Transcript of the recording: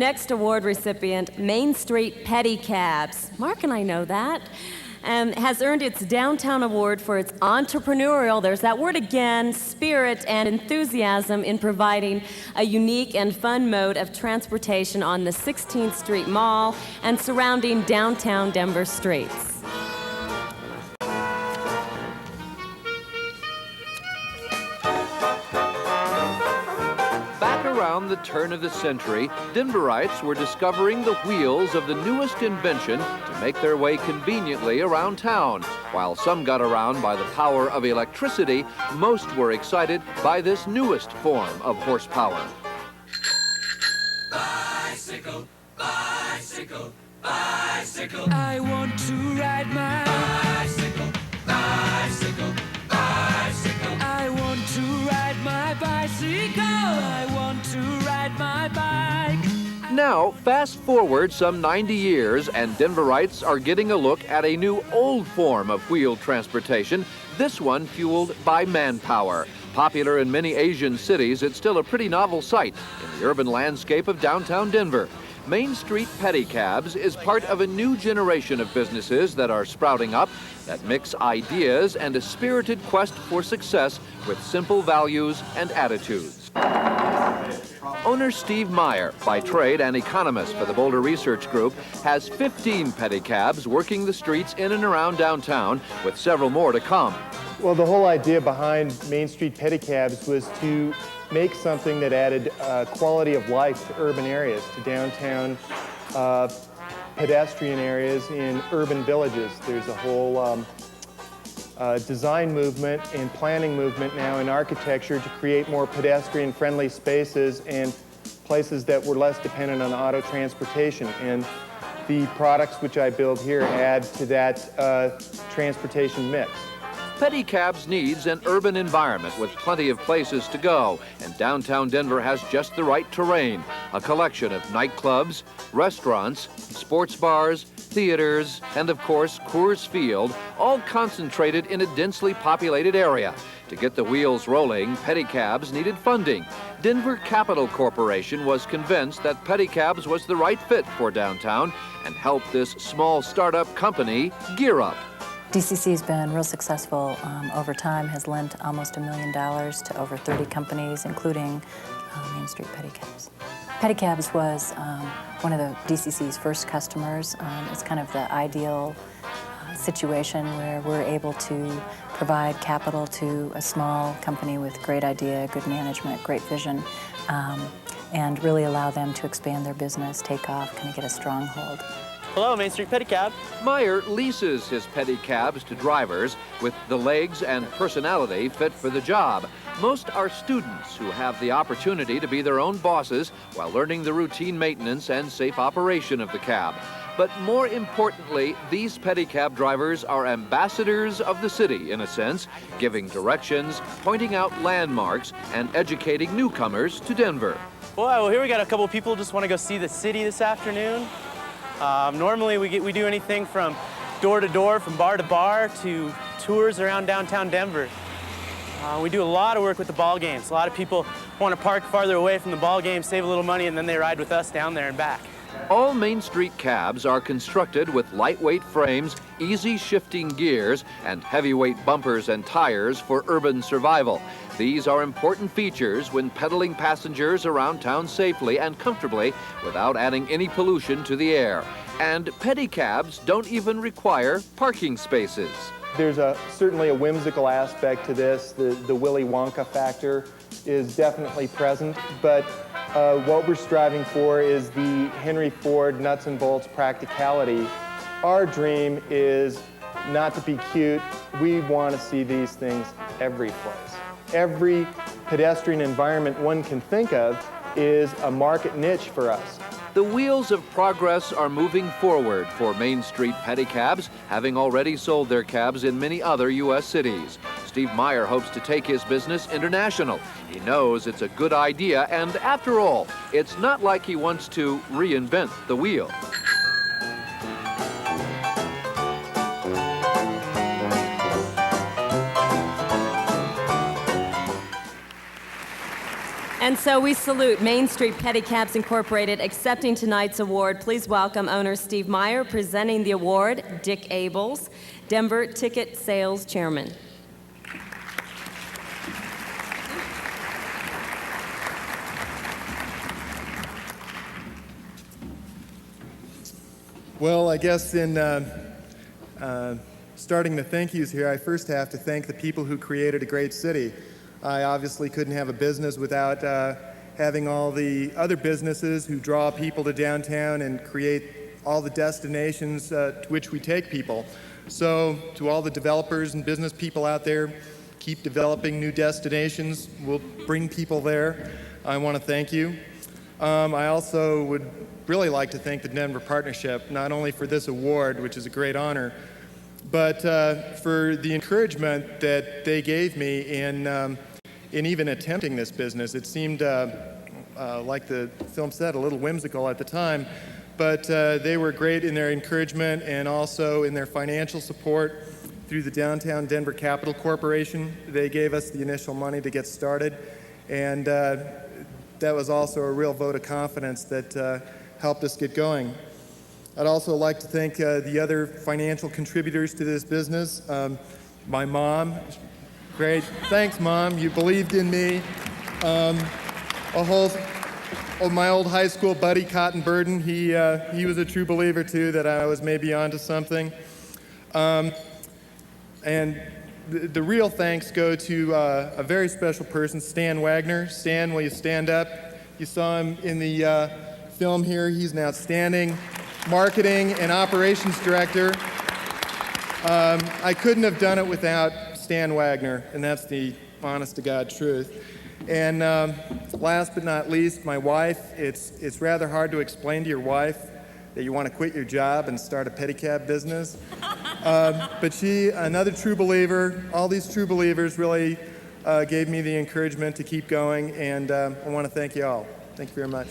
Next award recipient, Main Street Pedicabs. Mark and I know that. Has earned its Downtown Award for its entrepreneurial, there's that word again, spirit and enthusiasm in providing a unique and fun mode of transportation on the 16th Street Mall and surrounding downtown Denver streets. Around the turn of the century, Denverites were discovering the wheels of the newest invention to make their way conveniently around town. While some got around by the power of electricity, most were excited by this newest form of horsepower. Bicycle, bicycle, bicycle. I want to ride my bicycle, bicycle, bicycle. I want to ride my bicycle. I want to ride my bike. Now, fast forward some 90 years, and Denverites are getting a look at a new old form of wheeled transportation, this one fueled by manpower. Popular in many Asian cities, it's still a pretty novel sight in the urban landscape of downtown Denver. Main Street Pedicabs is part of a new generation of businesses that are sprouting up that mix ideas and a spirited quest for success with simple values and attitudes. Owner Steve Meyer, by trade an economist for the Boulder Research Group, has 15 pedicabs working the streets in and around downtown, with several more to come. Well, the whole idea behind Main Street Pedicabs was to make something that added quality of life to urban areas, to downtown pedestrian areas in urban villages. There's a whole design movement and planning movement now in architecture to create more pedestrian-friendly spaces and places that were less dependent on auto transportation. And the products which I build here add to that transportation mix. Pedicabs needs an urban environment with plenty of places to go, and downtown Denver has just the right terrain. A collection of nightclubs, restaurants, sports bars, theaters, and of course Coors Field, all concentrated in a densely populated area. To get the wheels rolling, Pedicabs needed funding. Denver Capital Corporation was convinced that Pedicabs was the right fit for downtown and helped this small startup company gear up. DCC has been real successful over time, has lent almost $1 million to over 30 companies, including Main Street Pedicabs. Pedicabs was one of the DCC's first customers. It's kind of the ideal situation where we're able to provide capital to a small company with great idea, good management, great vision, and really allow them to expand their business, take off, kind of get a stronghold. Hello, Main Street Pedicab. Meyer leases his pedicabs to drivers with the legs and personality fit for the job. Most are students who have the opportunity to be their own bosses while learning the routine maintenance and safe operation of the cab. But more importantly, these pedicab drivers are ambassadors of the city, in a sense, giving directions, pointing out landmarks, and educating newcomers to Denver. Well, here we got a couple of people who just want to go see the city this afternoon. Normally we do anything from door to door, from bar to bar, to tours around downtown Denver. We do a lot of work with the ball games. A lot of people want to park farther away from the ball game, save a little money, and then they ride with us down there and back. All Main Street cabs are constructed with lightweight frames, easy shifting gears, and heavyweight bumpers and tires for urban survival. These are important features when pedaling passengers around town safely and comfortably without adding any pollution to the air. And pedicabs don't even require parking spaces. There's certainly a whimsical aspect to this. The Willy Wonka factor is definitely present, but what we're striving for is the Henry Ford nuts and bolts practicality. Our dream is not to be cute. We want to see these things every place. Every pedestrian environment one can think of is a market niche for us. The wheels of progress are moving forward for Main Street Pedicabs, having already sold their cabs in many other U.S. cities. Steve Meyer hopes to take his business international. He knows it's a good idea, and after all, it's not like he wants to reinvent the wheel. And so we salute Main Street Pedicabs Incorporated accepting tonight's award. Please welcome owner Steve Meyer, presenting the award, Dick Abels, Denver Ticket Sales Chairman. Well, I guess in starting the thank yous here, I first have to thank the people who created a great city. I obviously couldn't have a business without having all the other businesses who draw people to downtown and create all the destinations to which we take people. So to all the developers and business people out there, keep developing new destinations. We'll bring people there. I want to thank you. I also would really like to thank the Denver Partnership, not only for this award, which is a great honor, but for the encouragement that they gave me in even attempting this business. It seemed, like the film said, a little whimsical at the time, but they were great in their encouragement and also in their financial support through the Downtown Denver Capital Corporation. They gave us the initial money to get started, and that was also a real vote of confidence that helped us get going. I'd also like to thank the other financial contributors to this business. My mom, great, thanks Mom, you believed in me. My old high school buddy, Cotton Burden, he was a true believer too that I was maybe onto something. And the real thanks go to a very special person, Stan Wagner. Stan, will you stand up? You saw him in the film here. He's an outstanding marketing and operations director. I couldn't have done it without Stan Wagner, and that's the honest to God truth. And last but not least, my wife. It's rather hard to explain to your wife that you want to quit your job and start a pedicab business. But she, another true believer, all these true believers really gave me the encouragement to keep going, and I want to thank you all. Thank you very much.